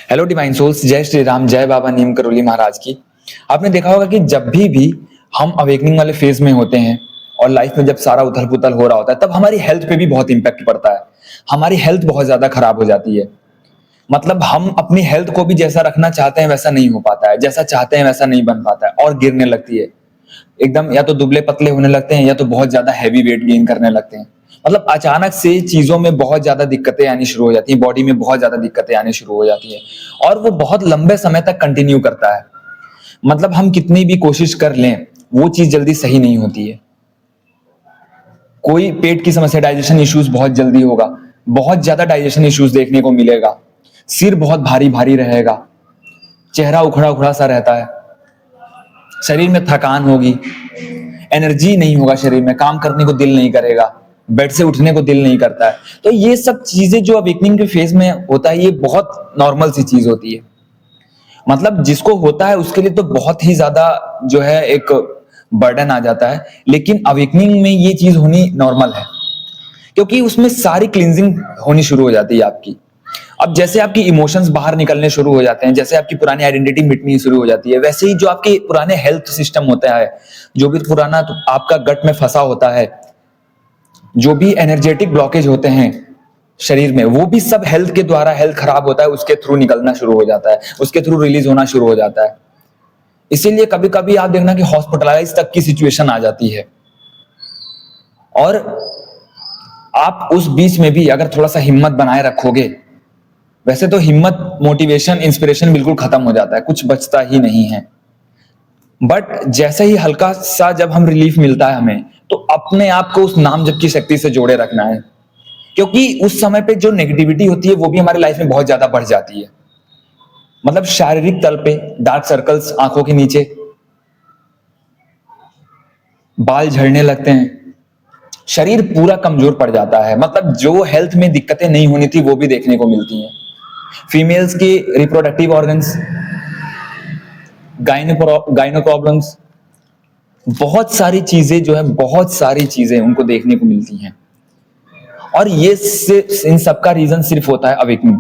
Hello divine souls, जय श्री राम, जय बाबा नीम करोली महाराज की। आपने देखा होगा कि जब भी हम अवेकनिंग वाले फेज में होते हैं और लाइफ में जब सारा उथल पुथल हो रहा होता है, तब हमारी हेल्थ पे भी बहुत इंपैक्ट पड़ता है। हमारी हेल्थ बहुत ज्यादा खराब हो जाती है। मतलब हम अपनी हेल्थ को भी जैसा रखना चाहते हैं वैसा नहीं हो पाता है, जैसा चाहते हैं वैसा नहीं बन पाता है और गिरने लगती है। एकदम या तो दुबले पतले होने लगते हैं या तो बहुत ज्यादा हैवी वेट गेन करने लगते हैं। मतलब अचानक से चीजों में बहुत ज्यादा दिक्कतें आनी शुरू हो जाती हैं, बॉडी में बहुत ज्यादा दिक्कतें आनी शुरू हो जाती हैं और वो बहुत लंबे समय तक कंटिन्यू करता है। मतलब हम कितनी भी कोशिश कर लें, वो चीज जल्दी सही नहीं होती है। कोई पेट की समस्या, डाइजेशन इश्यूज बहुत जल्दी होगा, बहुत ज्यादा डाइजेशन इश्यूज देखने को मिलेगा। सिर बहुत भारी भारी रहेगा, चेहरा उखड़ा उखड़ा सा रहता है, शरीर में थकान होगी, एनर्जी नहीं होगा, शरीर में काम करने को दिल नहीं करेगा, बेड से उठने को दिल नहीं करता है। तो ये सब चीजें जो अवेकनिंग के फेज में होता है, ये बहुत नॉर्मल सी चीज होती है। मतलब जिसको होता है उसके लिए तो बहुत ही ज्यादा जो है एक बर्डन आ जाता है, लेकिन अवेकनिंग में ये चीज होनी नॉर्मल है, क्योंकि उसमें सारी क्लींजिंग होनी शुरू हो जाती है आपकी। अब जैसे आपकी इमोशंस बाहर निकलने शुरू हो जाते हैं, जैसे आपकी पुरानी आइडेंटिटी मिटनी शुरू हो जाती है, वैसे ही जो आपके पुराने हेल्थ सिस्टम होता है, जो भी पुराना तो आपका गट में फंसा होता है, जो भी एनर्जेटिक ब्लॉकेज होते हैं शरीर में, वो भी सब हेल्थ के द्वारा, हेल्थ खराब होता है उसके थ्रू निकलना शुरू हो जाता है, उसके थ्रू रिलीज होना शुरू हो जाता है। इसीलिए कभी कभी आप देखना कि हॉस्पिटलाइज तक की सिचुएशन आ जाती है। और आप उस बीच में भी अगर थोड़ा सा हिम्मत बनाए रखोगे, वैसे तो हिम्मत, मोटिवेशन, इंस्पिरेशन बिल्कुल खत्म हो जाता है, कुछ बचता ही नहीं है। बट जैसे ही हल्का सा जब हम रिलीफ मिलता है हमें, तो अपने आप को उस नाम जप की शक्ति से जोड़े रखना है, क्योंकि उस समय पे जो नेगेटिविटी होती है वो भी हमारी लाइफ में बहुत ज्यादा बढ़ जाती है। मतलब शारीरिक तल पे डार्क सर्कल्स आंखों के नीचे, बाल झड़ने लगते हैं, शरीर पूरा कमजोर पड़ जाता है। मतलब जो हेल्थ में दिक्कतें नहीं होनी थी वो भी देखने को मिलती हैं। फीमेल्स की रिप्रोडक्टिव ऑर्गन्स, गाइनो प्रॉब्लम्स, बहुत सारी चीजें जो है, बहुत सारी चीजें उनको देखने को मिलती हैं। और ये इन सबका रीजन सिर्फ होता है अवेकनिंग।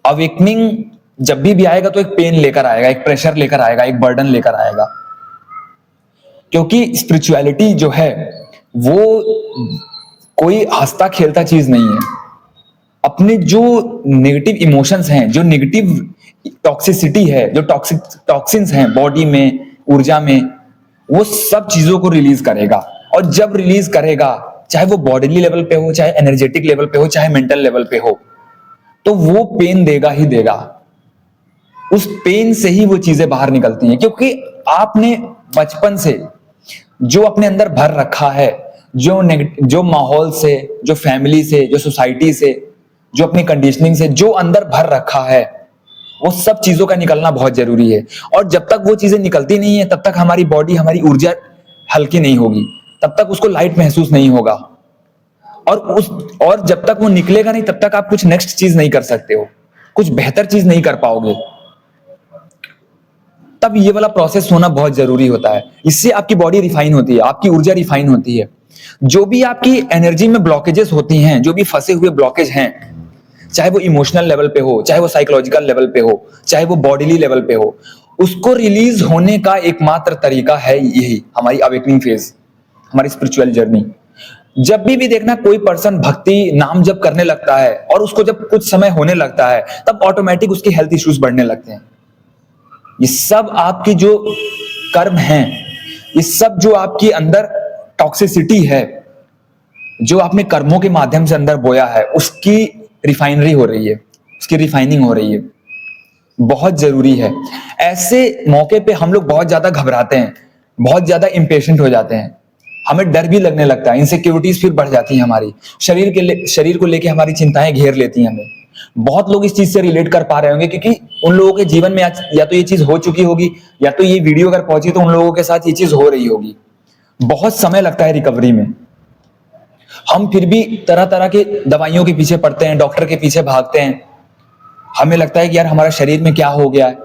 अवेकनिंग जब भी आएगा तो एक पेन लेकर आएगा, एक प्रेशर लेकर आएगा, एक बर्डन लेकर आएगा। क्योंकि स्पिरिचुअलिटी जो है वो कोई हंसता खेलता चीज नहीं है। अपने जो नेगेटिव इमोशंस हैं, जो नेगेटिव टॉक्सिसिटी है, जो टॉक्सिन्स हैं बॉडी में, ऊर्जा में, वो सब चीजों को रिलीज करेगा। और जब रिलीज करेगा, चाहे वो बॉडीली लेवल पे हो, चाहे एनर्जेटिक लेवल पे हो, चाहे मेंटल लेवल पे हो, तो वो पेन देगा ही देगा। उस पेन से ही वो चीजें बाहर निकलती हैं, क्योंकि आपने बचपन से जो अपने अंदर भर रखा है, जो माहौल से, जो फैमिली से, जो सोसाइटी से, जो अपनी कंडीशनिंग से जो अंदर भर रखा है, वो सब चीजों का निकलना बहुत जरूरी है। और जब तक वो चीजें निकलती नहीं है, तब तक हमारी बॉडी, हमारी ऊर्जा हल्की नहीं होगी, तब तक उसको लाइट महसूस नहीं होगा। और जब तक वो निकलेगा नहीं, तब तक आप कुछ नेक्स्ट चीज नहीं कर सकते हो, कुछ बेहतर चीज नहीं कर पाओगे। तब ये वाला प्रोसेस होना बहुत जरूरी होता है। इससे आपकी बॉडी रिफाइन होती है, आपकी ऊर्जा रिफाइन होती है। जो भी आपकी एनर्जी में ब्लॉकेजेस होती हैं, जो भी फंसे हुए ब्लॉकेज हैं, चाहे वो इमोशनल लेवल पे हो, चाहे वो साइकोलॉजिकल लेवल पे हो, चाहे वो बॉडीली लेवल पे हो, उसको रिलीज होने का एकमात्र तरीका है यही हमारी अवेकनिंग फेज, हमारी स्पिरिचुअल जर्नी। जब भी देखना कोई पर्सन भक्ति नाम जप करने लगता है और उसको जब कुछ समय होने लगता है, तब ऑटोमेटिक उसके हेल्थ इश्यूज बढ़ने लगते हैं। ये सब आपकी जो कर्म हैं, ये सब जो आपकी अंदर टॉक्सिसिटी है, जो आपने कर्मों के माध्यम से अंदर बोया है, उसकी रिफाइनरी हो रही है, उसकी रिफाइनिंग हो रही है। बहुत जरूरी है। ऐसे मौके पे हम लोग बहुत ज्यादा घबराते हैं, बहुत ज्यादा इंपेशेंट हो जाते हैं, हमें डर भी लगने लगता है, इनसिक्योरिटीज फिर बढ़ जाती है हमारी, शरीर को लेके हमारी चिंताएं घेर लेती हैं हमें। बहुत लोग इस चीज से रिलेट कर पा रहे होंगे, क्योंकि उन लोगों के जीवन में या तो ये चीज हो चुकी होगी, या तो ये वीडियो अगर पहुंची तो उन लोगों के साथ ये चीज हो रही होगी। बहुत समय लगता है रिकवरी में। हम फिर भी तरह तरह के दवाइयों के पीछे पड़ते हैं, डॉक्टर के पीछे भागते हैं। हमें लगता है कि यार हमारा शरीर में क्या हो गया है,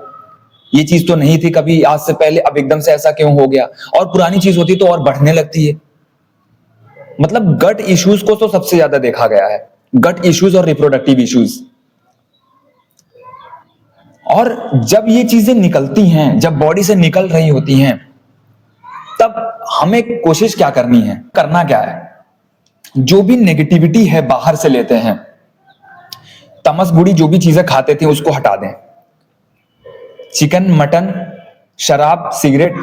ये चीज तो नहीं थी कभी आज से पहले, अब एकदम से ऐसा क्यों हो गया। और पुरानी चीज होती तो और बढ़ने लगती है। मतलब गट इश्यूज को तो सबसे ज्यादा देखा गया है, गट इश्यूज और रिप्रोडक्टिव इश्यूज। और जब ये चीजें निकलती हैं, जब बॉडी से निकल रही होती हैं, तब हमें कोशिश क्या करनी है, करना क्या है, जो भी नेगेटिविटी है बाहर से लेते हैं, तमस बुरी जो भी चीजें खाते थे उसको हटा दें। चिकन, मटन, शराब, सिगरेट,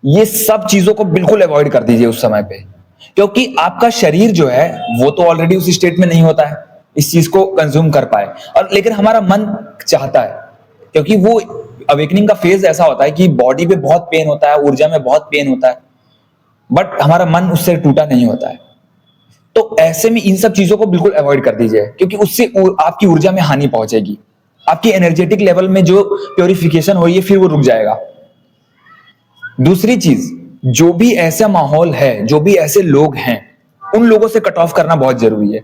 ये सब चीजों को बिल्कुल अवॉइड कर दीजिए उस समय पे, क्योंकि आपका शरीर जो है वो तो ऑलरेडी उस स्टेट में नहीं होता है इस चीज को कंज्यूम कर पाए, और लेकिन हमारा मन चाहता है, क्योंकि वो अवेकनिंग का फेज ऐसा होता है कि बॉडी पे बहुत पेन होता है, ऊर्जा में बहुत पेन होता है, बट हमारा मन उससे टूटा नहीं होता है। तो ऐसे में इन सब चीजों को बिल्कुल अवॉइड कर दीजिए, क्योंकि उससे आपकी ऊर्जा में हानि पहुंचेगी, आपकी एनर्जेटिक लेवल में जो प्योरिफिकेशन हो रही है फिर वो रुक जाएगा। दूसरी चीज, जो भी ऐसा माहौल है, जो भी ऐसे लोग हैं, उन लोगों से कट ऑफ करना बहुत जरूरी है।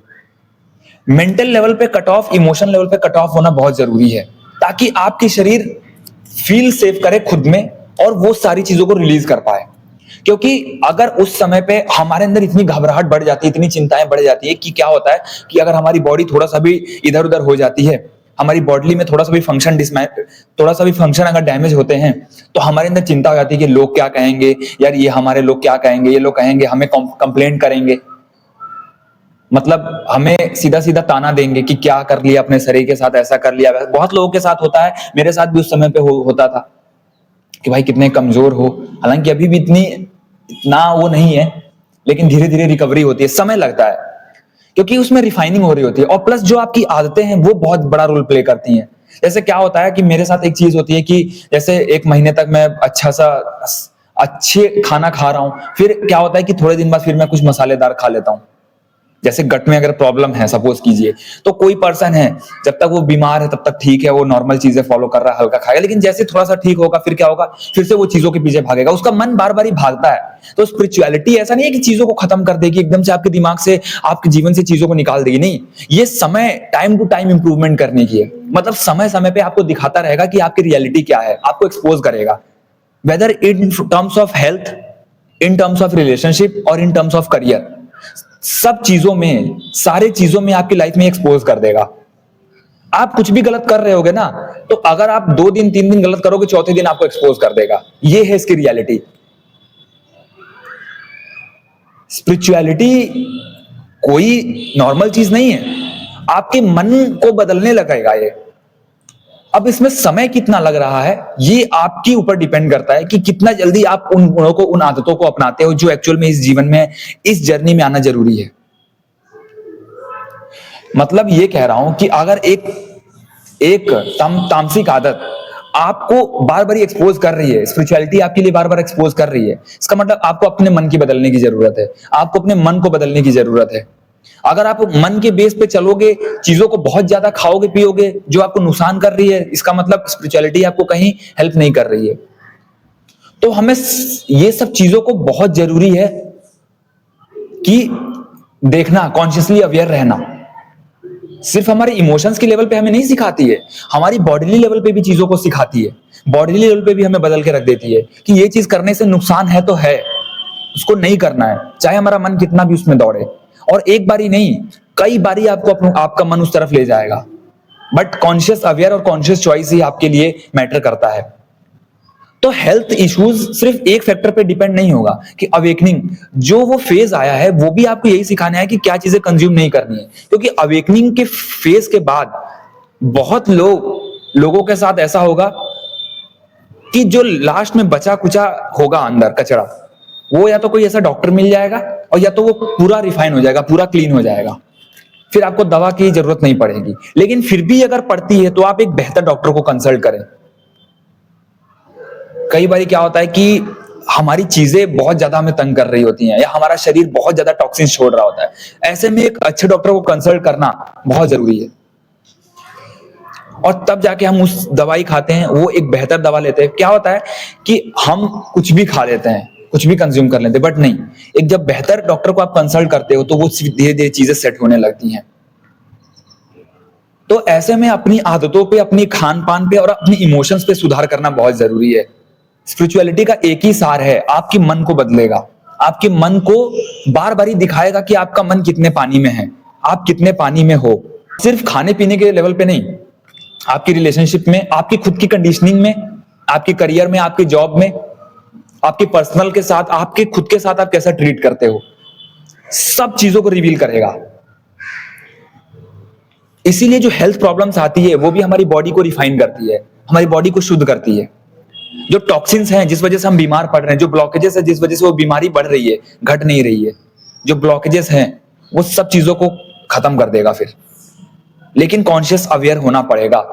मेंटल लेवल पे कट ऑफ, इमोशन लेवल पे कट ऑफ होना बहुत जरूरी है, ताकि आपकी शरीर फील सेफ करे खुद में और वो सारी चीजों को रिलीज कर पाए। क्योंकि अगर उस समय पे हमारे अंदर इतनी घबराहट बढ़ जाती है, इतनी चिंताएं बढ़ जाती है कि क्या होता है कि अगर हमारी बॉडी थोड़ा सा भी इधर उधर हो जाती है, हमारी बॉडी में थोड़ा सा भी फंक्शन अगर डैमेज होते हैं, तो हमारे अंदर चिंता हो जाती है कि लोग क्या कहेंगे, यार ये हमारे लोग क्या कहेंगे, ये लोग कहेंगे हमें कंप्लेंट करेंगे, मतलब हमें सीधा सीधा ताना देंगे कि क्या कर लिया अपने शरीर के साथ, ऐसा कर लिया। बहुत लोगों के साथ होता है, मेरे साथ भी उस समय पे होता था कि भाई कितने कमजोर हो। हालांकि अभी भी इतना वो नहीं है, लेकिन धीरे धीरे रिकवरी होती है, समय लगता है, क्योंकि उसमें रिफाइनिंग हो रही होती है। और प्लस जो आपकी आदतें हैं वो बहुत बड़ा रोल प्ले करती हैं। जैसे क्या होता है कि मेरे साथ एक चीज होती है कि जैसे 1 महीने तक मैं अच्छे खाना खा रहा हूं, फिर क्या होता है कि थोड़े दिन बाद फिर मैं कुछ मसालेदार खा लेता हूं। जैसे गट में अगर प्रॉब्लम है सपोज कीजिए, तो कोई पर्सन है जब तक वो बीमार है तब तक ठीक है, वो नॉर्मल चीजें फॉलो कर रहा है, हल्का खाएगा, लेकिन जैसे थोड़ा सा ठीक होगा फिर क्या होगा, फिर से वो चीजों के पीछे भागेगा, उसका मन बार बार ही भागता है। तो स्पिरिचुअलिटी ऐसा नहीं है कि चीजों को खत्म कर देगी, एकदम से आपके दिमाग से, आपके जीवन से चीजों को निकाल देगी, नहीं। ये समय टाइम टू टाइम इंप्रूवमेंट करने की है, मतलब समय समय पे आपको दिखाता रहेगा कि आपकी रियलिटी क्या है, आपको एक्सपोज करेगा, whether in terms of health, in terms of relationship और इन टर्म्स ऑफ करियर। सब चीजों में, सारे चीजों में आपकी लाइफ में एक्सपोज कर देगा। आप कुछ भी गलत कर रहे होगे ना, तो अगर आप 2 दिन 3 दिन गलत करोगे, चौथे दिन आपको एक्सपोज कर देगा। ये है इसकी रियलिटी। स्पिरिचुअलिटी कोई नॉर्मल चीज नहीं है, आपके मन को बदलने लगेगा ये। अब इसमें समय कितना लग रहा है ये आपके ऊपर डिपेंड करता है कि कितना जल्दी आप उन गुणों को, उन आदतों को अपनाते हो जो एक्चुअल में इस जीवन में, इस जर्नी में आना जरूरी है। मतलब ये कह रहा हूं कि अगर एक तामसिक आदत आपको बार बार एक्सपोज कर रही है, स्पिरिचुअलिटी आपके लिए बार बार एक्सपोज कर रही है, इसका मतलब आपको अपने मन की बदलने की जरूरत है, आपको अपने मन को बदलने की जरूरत है। अगर आप मन के बेस पे चलोगे, चीजों को बहुत ज्यादा खाओगे पियोगे जो आपको नुकसान कर रही है, इसका मतलब स्पिरिचुअलिटी आपको कहीं हेल्प नहीं कर रही है। तो हमें ये सब चीजों को बहुत जरूरी है कि देखना, कॉन्शियसली अवेयर रहना। सिर्फ हमारे इमोशंस के लेवल पे हमें नहीं सिखाती है, हमारी बॉडीली लेवल पे भी चीजों को सिखाती है। बॉडीली लेवल पे भी हमें बदल के रख देती है कि ये चीज करने से नुकसान है तो है, उसको नहीं करना है, चाहे हमारा मन कितना भी उसमें दौड़े। और एक बारी नहीं, कई बारी आपका मन उस तरफ ले जाएगा, बट कॉन्शियस अवेयर और कॉन्शियस चॉइस ही आपके लिए मैटर करता है। तो हेल्थ इश्यूज सिर्फ एक फैक्टर पे डिपेंड नहीं होगा कि अवेकनिंग जो वो फेज आया है वो भी आपको यही सिखाना है कि क्या चीजें कंज्यूम नहीं करनी है। क्योंकि अवेकनिंग के फेज के बाद बहुत लोगों के साथ ऐसा होगा कि जो लास्ट में बचा कुचा होगा अंदर कचरा, वो या तो कोई ऐसा डॉक्टर मिल जाएगा और या तो वो पूरा रिफाइन हो जाएगा, पूरा क्लीन हो जाएगा, फिर आपको दवा की जरूरत नहीं पड़ेगी। लेकिन फिर भी अगर पड़ती है तो आप एक बेहतर डॉक्टर को कंसल्ट करें। कई बार क्या होता है कि हमारी चीजें बहुत ज्यादा हमें तंग कर रही होती हैं या हमारा शरीर बहुत ज्यादा टॉक्सिन छोड़ रहा होता है, ऐसे में एक अच्छे डॉक्टर को कंसल्ट करना बहुत जरूरी है। और तब जाके हम उस दवाई खाते हैं, वो एक बेहतर दवा लेते हैं। क्या होता है कि हम कुछ भी खा लेते हैं, कुछ भी कंज्यूम कर लेते हैं, बट नहीं, एक जब बेहतर डॉक्टर को आप कंसल्ट करते हो तो वो धीरे धीरे चीजें सेट होने लगती हैं। तो ऐसे में अपनी आदतों पे, अपनी खान पान पे और अपनी इमोशंस पे सुधार करना बहुत जरूरी है। स्पिरिचुअलिटी का एक ही सार है, आपके मन को बदलेगा, आपके मन को बार बार ही दिखाएगा कि आपका मन कितने पानी में है, आप कितने पानी में हो। सिर्फ खाने पीने के लेवल पे नहीं, आपकी रिलेशनशिप में, आपकी खुद की कंडीशनिंग में, आपके करियर में, आपके जॉब में, आपके पर्सनल के साथ, आपके खुद के साथ आप कैसा ट्रीट करते हो, सब चीजों को रिवील करेगा। इसीलिए जो हेल्थ प्रॉब्लम्स आती है वो भी हमारी बॉडी को रिफाइन करती है, हमारी बॉडी को शुद्ध करती है। जो टॉक्सिन्स हैं जिस वजह से हम बीमार पड़ रहे हैं, जो ब्लॉकेजेस है जिस वजह से वो बीमारी बढ़ रही है, घट नहीं रही है, जो ब्लॉकेजेस हैं वो सब चीजों को खत्म कर देगा फिर। लेकिन कॉन्शियस अवेयर होना पड़ेगा।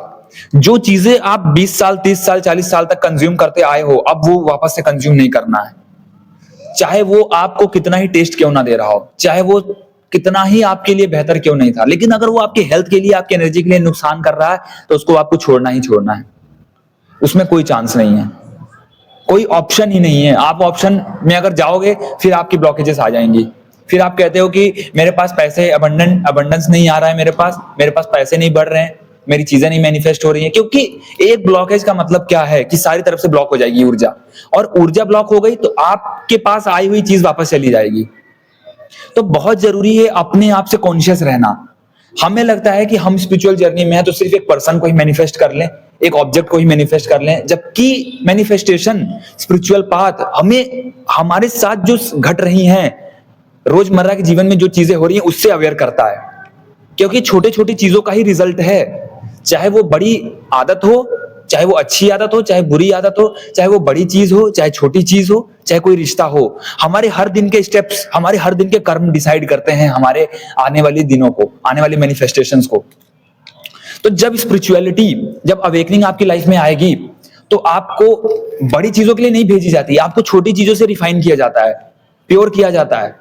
जो चीजें आप 20 साल 30 साल 40 साल तक कंज्यूम करते आए हो, अब वो वापस से कंज्यूम नहीं करना है। चाहे वो आपको कितना ही टेस्ट क्यों ना दे रहा हो, चाहे वो कितना ही आपके लिए बेहतर क्यों नहीं था, लेकिन अगर वो आपके हेल्थ के लिए, आपकी एनर्जी के लिए नुकसान कर रहा है तो उसको आपको छोड़ना ही छोड़ना है। उसमें कोई चांस नहीं है, कोई ऑप्शन ही नहीं है। आप ऑप्शन में अगर जाओगे फिर आपकी ब्लॉकेजेस आ जाएंगी। फिर आप कहते हो कि मेरे पास पैसे अबंडेंस नहीं आ रहा है, मेरे पास पैसे नहीं बढ़ रहे हैं, मेरी चीजें नहीं मैनिफेस्ट हो रही है। क्योंकि एक ब्लॉकेज का मतलब क्या है कि सारी तरफ से ब्लॉक हो जाएगी ऊर्जा, और ऊर्जा ब्लॉक हो गई तो आपके पास आई हुई चीज वापस चली जाएगी। तो बहुत जरूरी है अपने आप से कॉन्शियस रहना। हमें लगता है कि हम स्पिरिचुअल जर्नी में है तो सिर्फ एक पर्सन को ही मैनिफेस्ट कर लें, एक ऑब्जेक्ट को ही मैनिफेस्ट कर लें, जबकि मैनिफेस्टेशन, स्पिरिचुअल पाथ हमें हमारे साथ जो घट रही हैं, रोजमर्रा के जीवन में जो चीजें हो रही हैं उससे अवेयर करता है। क्योंकि छोटे छोटी चीजों का ही रिजल्ट है, चाहे वो बड़ी आदत हो, चाहे वो अच्छी आदत हो, चाहे बुरी आदत हो, चाहे वो बड़ी चीज हो, चाहे छोटी चीज हो, चाहे कोई रिश्ता हो। हमारे हर दिन के स्टेप्स, हमारे हर दिन के कर्म डिसाइड करते हैं हमारे आने वाले दिनों को, आने वाले मैनिफेस्टेशंस को। तो जब स्पिरिचुअलिटी, जब अवेकनिंग आपकी लाइफ में आएगी तो आपको बड़ी चीजों के लिए नहीं भेजी जाती, आपको छोटी चीजों से रिफाइन किया जाता है, प्योर किया जाता है।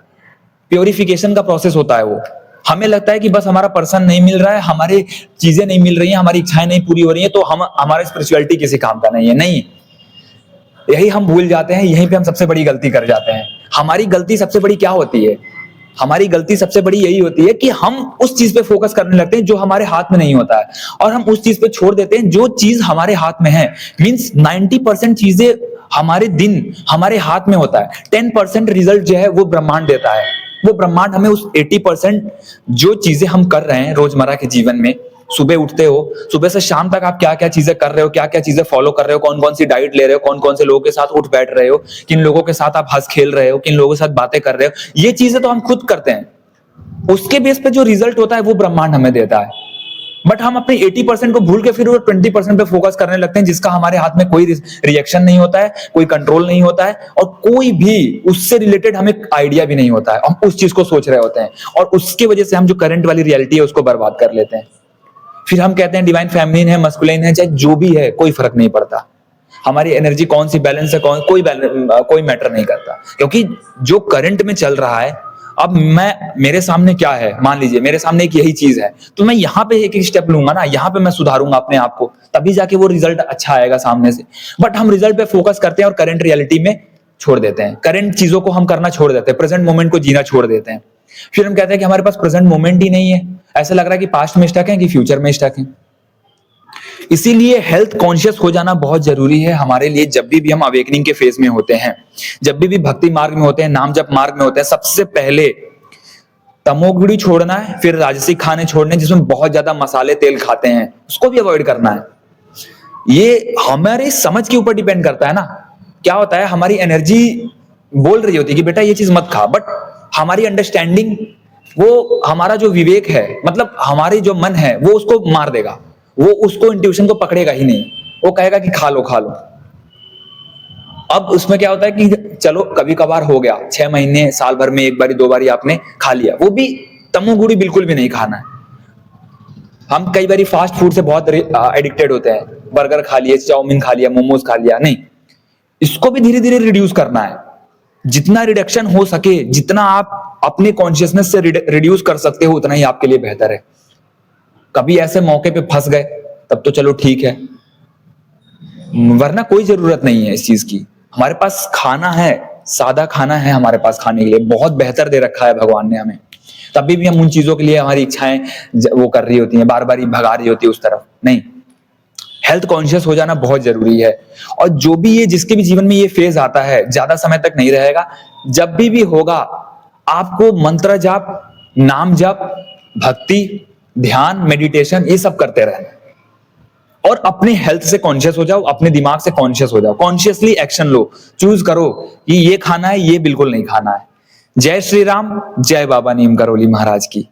प्योरिफिकेशन का प्रोसेस होता है वो। हमें लगता है कि बस हमारा पर्सन नहीं मिल रहा है, हमारी चीजें नहीं मिल रही हैं, हमारी इच्छाएं नहीं पूरी हो रही हैं, तो हमारा स्पिरिचुअलिटी किसी काम का नहीं है। नहीं, यही हम भूल जाते हैं, यहीं पे हम सबसे बड़ी गलती कर जाते हैं। हमारी गलती सबसे बड़ी क्या होती है? हमारी गलती सबसे बड़ी यही होती है कि हम उस चीज पे फोकस करने लगते हैं जो हमारे हाथ में नहीं होता है, और हम उस चीज पे छोड़ देते हैं जो चीज हमारे हाथ में है। मींस 90% चीजें हमारे दिन हमारे हाथ में होता है, 10% रिजल्ट जो है वो ब्रह्मांड देता है। वो ब्रह्मांड हमें उस 80% जो चीजें हम कर रहे हैं रोजमर्रा के जीवन में, सुबह उठते हो, सुबह से शाम तक आप क्या क्या चीजें कर रहे हो, क्या क्या चीजें फॉलो कर रहे हो, कौन कौन सी डाइट ले रहे हो, कौन कौन से लोगों के साथ उठ बैठ रहे हो, किन लोगों के साथ आप हंस खेल रहे हो, किन लोगों के साथ बातें कर रहे हो, ये चीजें तो हम खुद करते हैं। उसके बेस पे जो रिजल्ट होता है वो ब्रह्मांड हमें देता है। बट हम अपने 80% को भूल के फिर वो 20% पे फोकस करने लगते हैं, जिसका हमारे हाथ में कोई रिएक्शन नहीं होता है, कोई कंट्रोल नहीं होता है, और कोई भी उससे रिलेटेड हमें आइडिया भी नहीं होता है। हम उस चीज को सोच रहे होते हैं, और उसकी वजह से हम जो करंट वाली रियलिटी है उसको बर्बाद कर लेते हैं। फिर हम कहते हैं डिवाइन फेमिनिन है, मस्कुलिन है, चाहे जो भी है, कोई फर्क नहीं पड़ता। हमारी एनर्जी कौन सी बैलेंस है, कोई मैटर नहीं करता। क्योंकि जो करंट में चल रहा है, अब मेरे सामने क्या है, मान लीजिए मेरे सामने एक यही चीज है, तो मैं यहाँ पे एक स्टेप लूंगा ना, यहाँ पे मैं सुधारूंगा अपने आप को, तभी जाके वो रिजल्ट अच्छा आएगा सामने से। बट हम रिजल्ट पे फोकस करते हैं और करंट रियलिटी में छोड़ देते हैं, करंट चीजों को हम करना छोड़ देते हैं, प्रेजेंट मोमेंट को जीना छोड़ देते हैं। फिर हम कहते हैं कि हमारे पास प्रेजेंट मोमेंट ही नहीं है, ऐसा लग रहा है कि पास्ट में स्टक है कि फ्यूचर में स्टक है। इसीलिए हेल्थ कॉन्शियस हो जाना बहुत जरूरी है हमारे लिए। जब भी हम अवेकनिंग के फेज में होते हैं, जब भी भक्ति मार्ग में होते हैं, नाम जप मार्ग में होते हैं, सबसे पहले तमोगुणी छोड़ना है, फिर राजसिक खाने छोड़ने जिसमें बहुत ज्यादा मसाले तेल खाते हैं उसको भी अवॉइड करना है। ये हमारे समझ के ऊपर डिपेंड करता है ना। क्या होता है, हमारी एनर्जी बोल रही होती है कि बेटा ये चीज मत खा, बट हमारी अंडरस्टैंडिंग, वो हमारा जो विवेक है, मतलब हमारी जो मन है, वो उसको मार देगा, वो उसको इंट्यूशन को पकड़ेगा ही नहीं, वो कहेगा कि खा लो खा लो। अब उसमें क्या होता है कि चलो कभी कभार हो गया, 6 महीने साल भर में एक बारी दो बारी आपने खा लिया, वो भी तमोगुणी बिल्कुल भी नहीं खाना है। हम कई बारी फास्ट फूड से बहुत एडिक्टेड होते हैं, बर्गर खा लिए, चाउमीन खा लिया, मोमोज खा लिया, नहीं, इसको भी धीरे धीरे रिड्यूस करना है। जितना रिडक्शन हो सके, जितना आप अपने कॉन्शियसनेस से रिड्यूस कर सकते हो, उतना ही आपके लिए बेहतर है। कभी ऐसे मौके पे फंस गए तब तो चलो ठीक है, वरना कोई जरूरत नहीं है इस चीज की। हमारे पास खाना है, सादा खाना है हमारे पास खाने के लिए, बहुत बेहतर दे रखा है भगवान ने हमें, तभी भी हम उन चीजों के लिए हमारी इच्छाएं वो कर रही होती हैं, बार बार ही भगा रही होती है उस तरफ। नहीं, हेल्थ कॉन्शियस हो जाना बहुत जरूरी है। और जो भी ये, जिसके भी जीवन में ये फेज आता है, ज्यादा समय तक नहीं रहेगा, जब भी होगा आपको मंत्र जाप, नाम जाप, भक्ति, ध्यान, मेडिटेशन, ये सब करते रहना। और अपने हेल्थ से कॉन्शियस हो जाओ, अपने दिमाग से कॉन्शियस हो जाओ, कॉन्शियसली एक्शन लो, चूज करो कि ये खाना है, ये बिल्कुल नहीं खाना है। जय श्री राम, जय बाबा नीम करोली महाराज की।